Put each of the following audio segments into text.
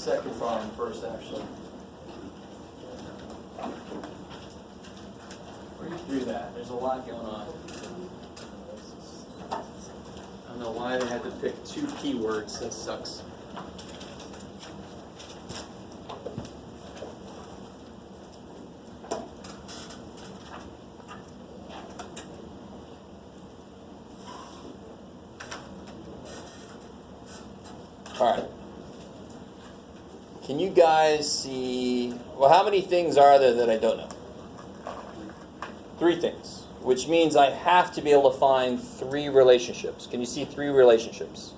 second problem first, actually. Read through that. There's a lot going on. I don't know why they had to pick two keywords. That sucks. All right. Can you guys see, well, how many things are there that I don't know? 3 things, which means I have to be able to find 3 relationships. Can you see 3 relationships?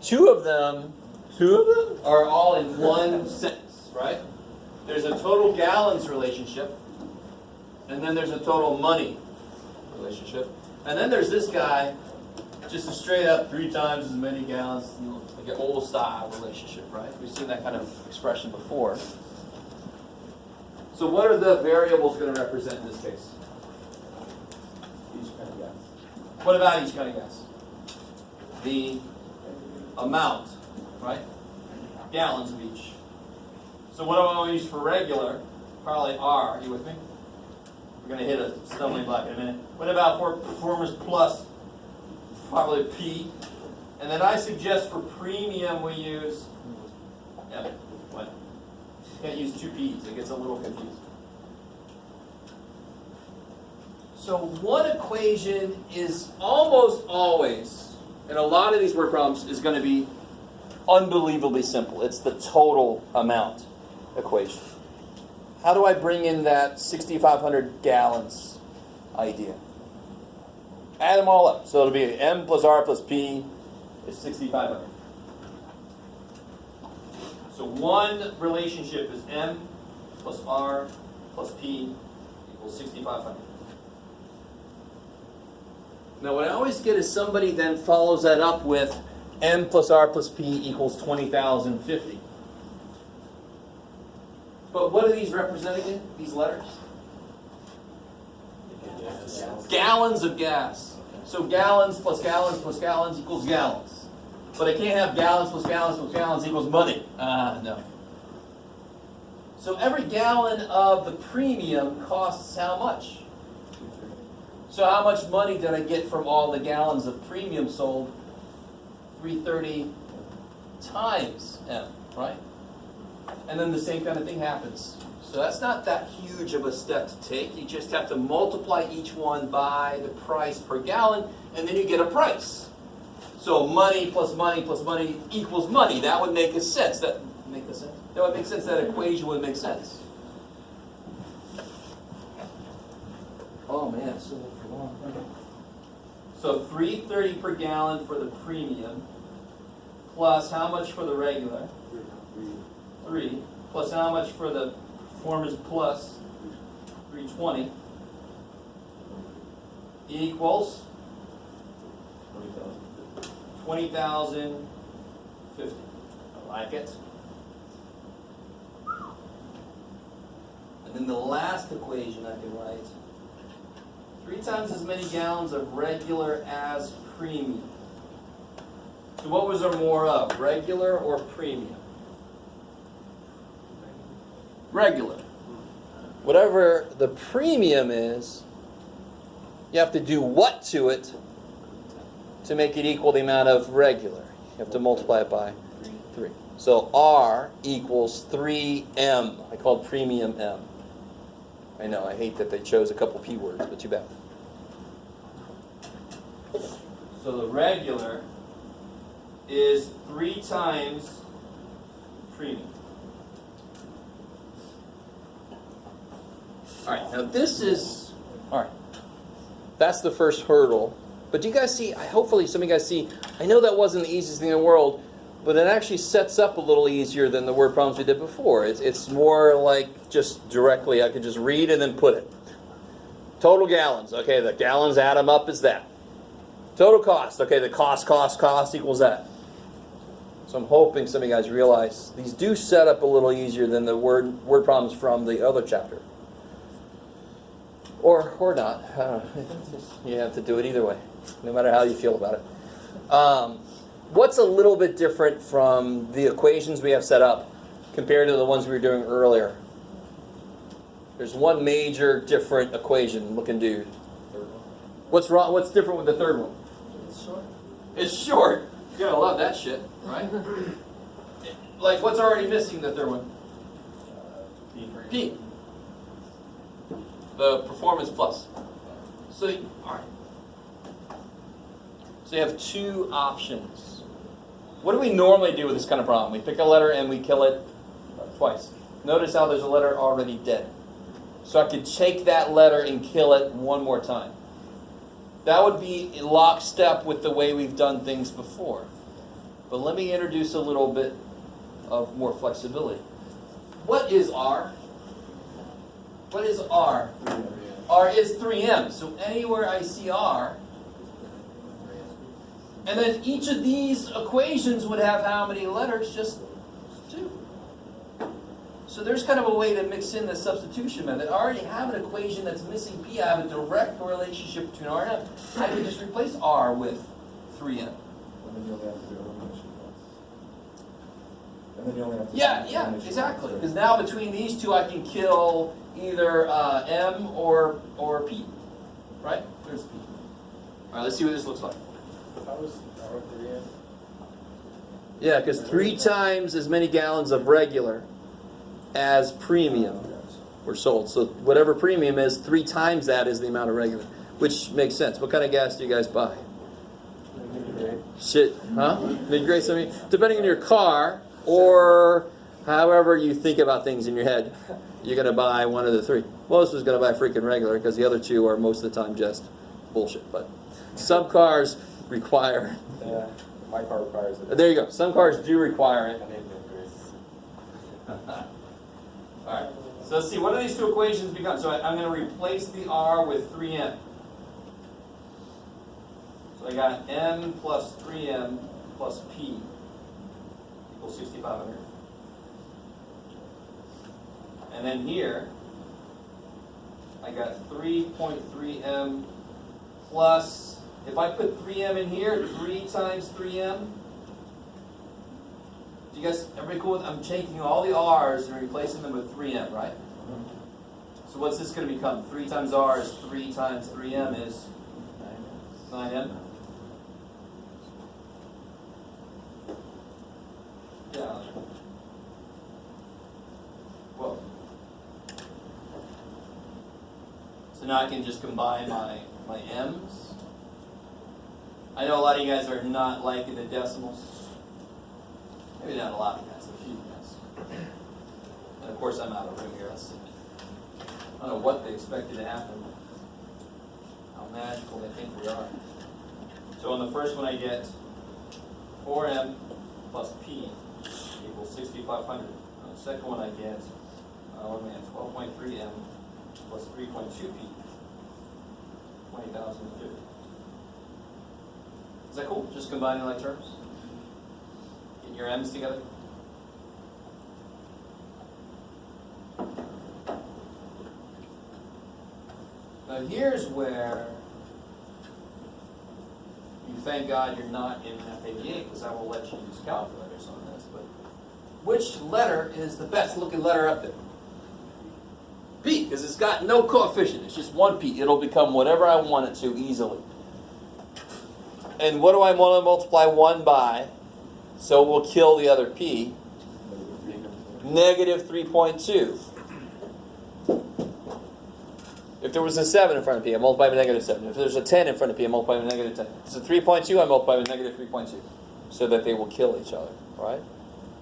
Two of them are all in one sentence, right? There's a total gallons relationship, and then there's a total money relationship, and then there's this guy, just a straight up 3 times as many gallons, like an old style relationship, right? We've seen that kind of expression before. So what are the variables going to represent in this case? Each kind of gas. What about each kind of gas? The amount, right? Gallons of each. So what do I want to use for regular? Probably R. Are you with me? We're going to hit a stumbling block in a minute. What about for Performance Plus? Probably P. And then I suggest for premium we use M. What? Can't use 2 P's. It gets a little confusing. So one equation is almost always, in a lot of these word problems, is going to be unbelievably simple. It's the total amount equation. How do I bring in that 6,500 gallons idea? Add them all up. So it'll be M plus R plus P is 6,500. So one relationship is M plus R plus P equals 6,500. Now what I always get is somebody then follows that up with M plus R plus P equals 20,050. But what do these represent again, these letters? Gallons of gas. So gallons plus gallons plus gallons equals gallons. But I can't have gallons plus gallons plus gallons equals money. No. So every gallon of the premium costs how much? So how much money did I get from all the gallons of premium sold? 330 times M, right? And then the same kind of thing happens. So that's not that huge of a step to take. You just have to multiply each one by the price per gallon, and then you get a price. So money plus money plus money equals money. That would make sense. That would make sense. That equation would make sense. Oh man, it's so long. So 330 per gallon for the premium, plus how much for the regular? 3. Plus how much for the Performance Plus? 320 equals 20,050. I like it. And then the last equation I can write: 3 times as many gallons of regular as premium. So what was there more of, regular or premium? Regular. Whatever the premium is, you have to do what to it to make it equal the amount of regular? You have to multiply it by 3. So R equals 3M. I called premium M. I know, I hate that they chose a couple P words, but too bad. So the regular is 3 times premium. All right, now this is, all right, that's the first hurdle. But do you guys see, hopefully some of you guys see, I know that wasn't the easiest thing in the world, but it actually sets up a little easier than the word problems we did before. It's more like just directly, I could just read and then put it. Total gallons, okay, the gallons add them up is that. Total cost, okay, the cost equals that. So I'm hoping some of you guys realize these do set up a little easier than the word problems from the other chapter. Or not. You have to do it either way, no matter how you feel about it. what's a little bit different from the equations we have set up compared to the ones we were doing earlier? There's one major different equation looking dude. What's wrong? What's different with the third one? It's short. It's short. You're gonna love that shit, right? Like, what's already missing the third one? P. The performance plus. So, all right. So you have two options. What do we normally do with this kind of problem? We pick a letter and we kill it twice. Notice how there's a letter already dead. So I could take that letter and kill it one more time. That would be in lockstep with the way we've done things before. But let me introduce a little bit of more flexibility. What is R? What is R? R is 3M. So anywhere I see R, and then each of these equations would have how many letters? Just 2. So there's kind of a way to mix in the substitution method. I already have an equation that's missing P. I have a direct relationship between R and M. I can just replace R with 3M. Yeah, exactly. Because now between these two, I can kill either M or P. Right? There's P. All right, let's see what this looks like. Yeah, because 3 times as many gallons of regular as premium were sold. So whatever premium is, 3 times that is the amount of regular, which makes sense. What kind of gas do you guys buy? Shit, huh? Mid-grade, I mean, depending on your car or however you think about things in your head, you're going to buy one of the 3. Most is going to buy freaking regular because the other 2 are most of the time just bullshit. But some cars require. Yeah, my car requires it. There you go. Some cars do require it. Alright, so let's see, what do these two equations become? So I'm going to replace the R with 3M. So I got M plus 3M plus P equals 6,500. And then here, I got 3.3M plus, if I put 3M in here, 3 times 3M. You guys, everybody cool with? I'm taking all the R's and replacing them with 3M, right? So what's this going to become? 3 times R is 3 times 3M is 9M. Yeah. Whoa. So now I can just combine my M's. I know a lot of you guys are not liking the decimals. Maybe not a lot of you guys, a few guys. And of course I'm out of room here. Let's see. I don't know what they expected to happen. How magical they think we are. So on the first one I get 4M plus P equals 6,500. On the second one I get 12.3M plus 3.2P, 20,050. Is that cool? Just combining like terms? Getting your M's together? Now here's where you thank God you're not in F88 because I will let you use calculators on this. But which letter is the best looking letter up there? P, because it's got no coefficient. It's just one P. It'll become whatever I want it to easily. And what do I want to multiply 1 by? So we'll kill the other P. Negative 3.2. If there was a 7 in front of P, I multiply with negative 7. If there's a 10 in front of P, I multiply with negative 10. If it's a 3.2, I multiply with negative 3.2. So that they will kill each other, right?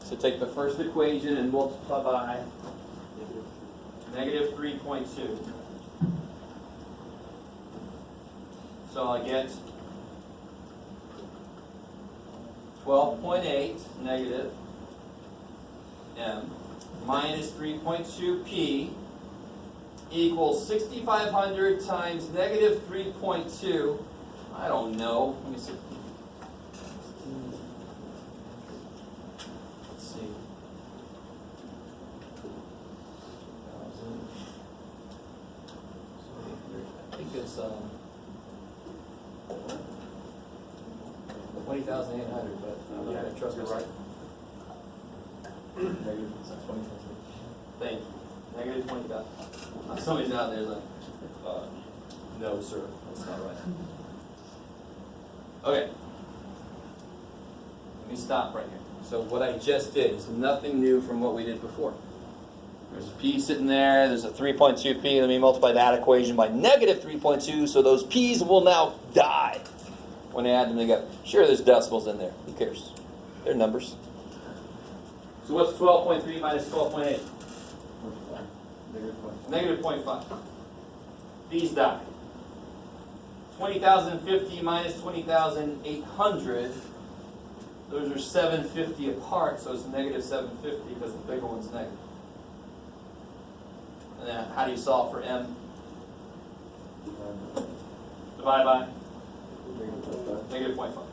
So take the first equation and multiply by negative 3.2. So I get 12.8 negative M minus 3.2P equals 6,500 times negative 3.2. I don't know. Let me see. Let's see. I think it's 20,050. 20,800, but I'm not gonna trust myself. Negative 20. Thank you. Negative 20,000. Somebody's out there like, no, sir, that's not right. Okay. Let me stop right here. So what I just did is nothing new from what we did before. There's a p sitting there, there's a 3.2p, let me multiply that equation by negative 3.2, so those p's will now die when I add them together. Sure, there's decimals in there, who cares? They're numbers. So what's 12.3 minus 12.8? Negative 0.5. These die. 20,050 minus 20,800. Those are 750 apart, so it's negative 750 because the bigger one's negative. And then how do you solve for m? Divide by negative 0.5.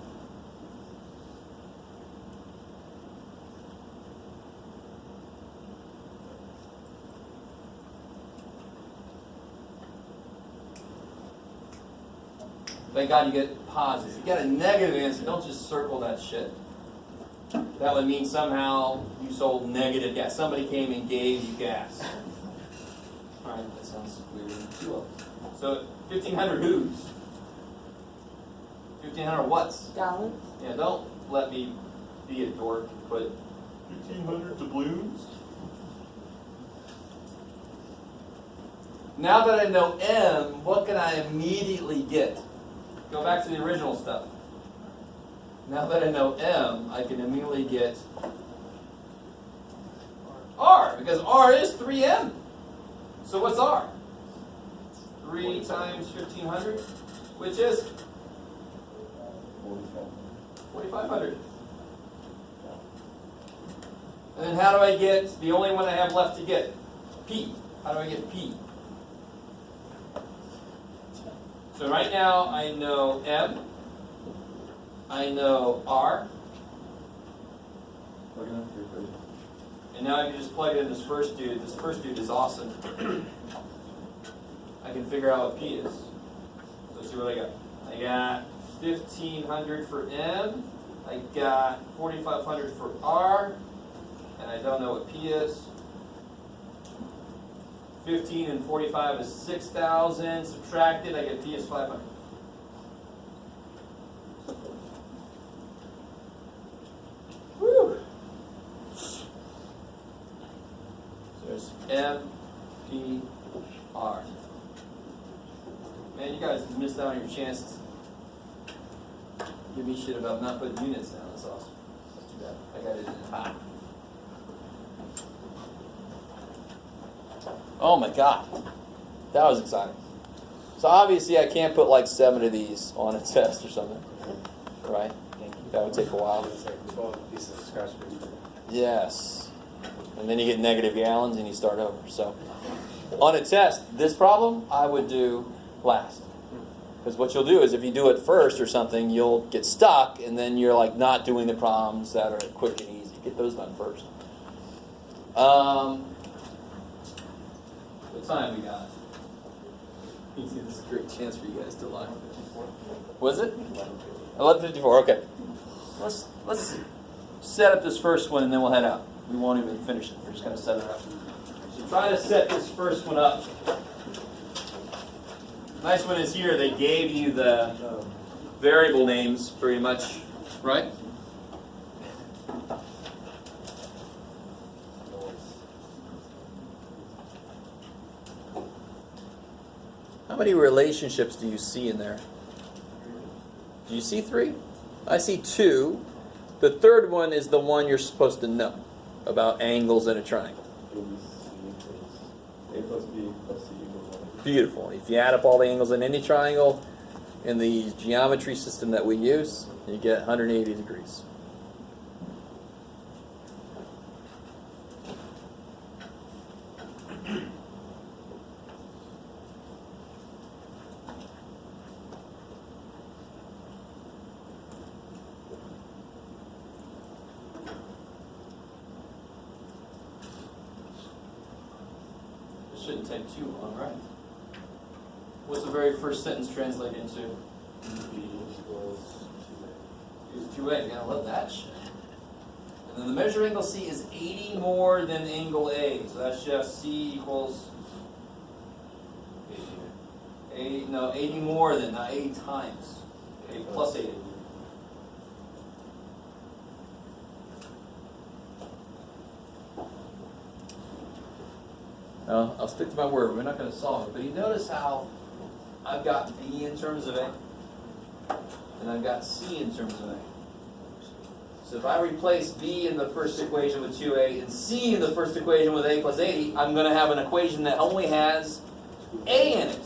Thank God you get positive. If you get a negative answer, don't just circle that shit. That would mean somehow you sold negative gas. Somebody came and gave you gas. Alright, that sounds weird. So 1,500 who's? 1,500 what's? Gallons. Yeah, don't let me be a dork and put 1,500 doubloons. Now that I know M, what can I immediately get? Go back to the original stuff. Now that I know M, I can immediately get R, because R is 3M. So what's R? 3 times 1,500, which is 4,500. And then how do I get the only one I have left to get? P. How do I get P? So right now I know M, I know R, and now I can just plug it in this first dude. This first dude is awesome. I can figure out what P is. So let's see what I got. I got 1,500 for M, I got 4,500 for R, and I don't know what P is. 15 and 45 is 6,000. Subtracted, I get P is 500. Whew. So there's M, P, R. Man, you guys missed out on your chance to give me shit about not putting units down. That's awesome. That's too bad. I got it in hot. Oh my God, that was exciting. So obviously I can't put like 7 of these on a test or something, right? That would take a while. Yes. And then you get negative gallons and you start over. So on a test, this problem I would do last. Because what you'll do is if you do it first or something, you'll get stuck and then you're like not doing the problems that are quick and easy. Get those done first. What time we got? This is a great chance for you guys to lie. Was it? 11:54. Okay. Let's set up this first one and then we'll head out. We won't even finish it. We're just going to set it up. So try to set this first one up. Nice one is here. They gave you the variable names pretty much, right? How many relationships do you see in there? Do you see 3? I see 2. The third one is the one you're supposed to know about angles in a triangle. A plus B plus C equals 1. Beautiful. If you add up all the angles in any triangle in the geometry system that we use, you get 180 degrees. Shouldn't take too long, right? What's the very first sentence translate into? is 2A, gotta love that shit. And then the measure angle C is 80 more than angle A, so that's just C equals 80 more than, not 80 times. Okay, plus 80. I'll stick to my word, we're not going to solve it, but you notice how I've got B in terms of A, and I've got C in terms of A. So if I replace B in the first equation with 2A and C in the first equation with A plus 80, I'm going to have an equation that only has A in it.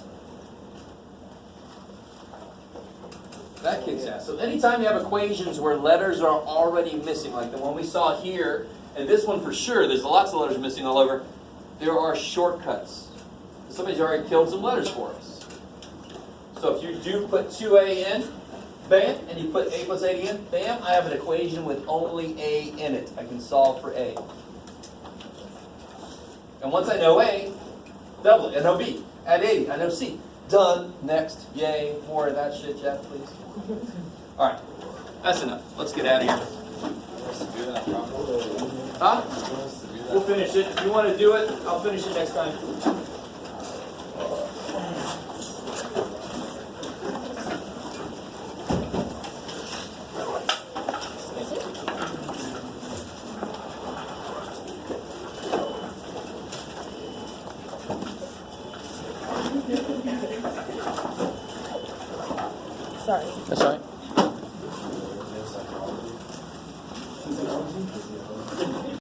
That kicks ass. So anytime you have equations where letters are already missing, like the one we saw here, and this one for sure, there's lots of letters missing all over, there are shortcuts. Somebody's already killed some letters for us. So if you do put 2A in, bam, and you put A plus 80 in, bam, I have an equation with only A in it. I can solve for A. And once I know A, double it. I know B. Add 80. I know C. Done. Next. Yay. More of that shit, Jeff, please. All right. That's enough. Let's get out of here. Huh? We'll finish it. If you want to do it, I'll finish it next time. Sorry. That's all right.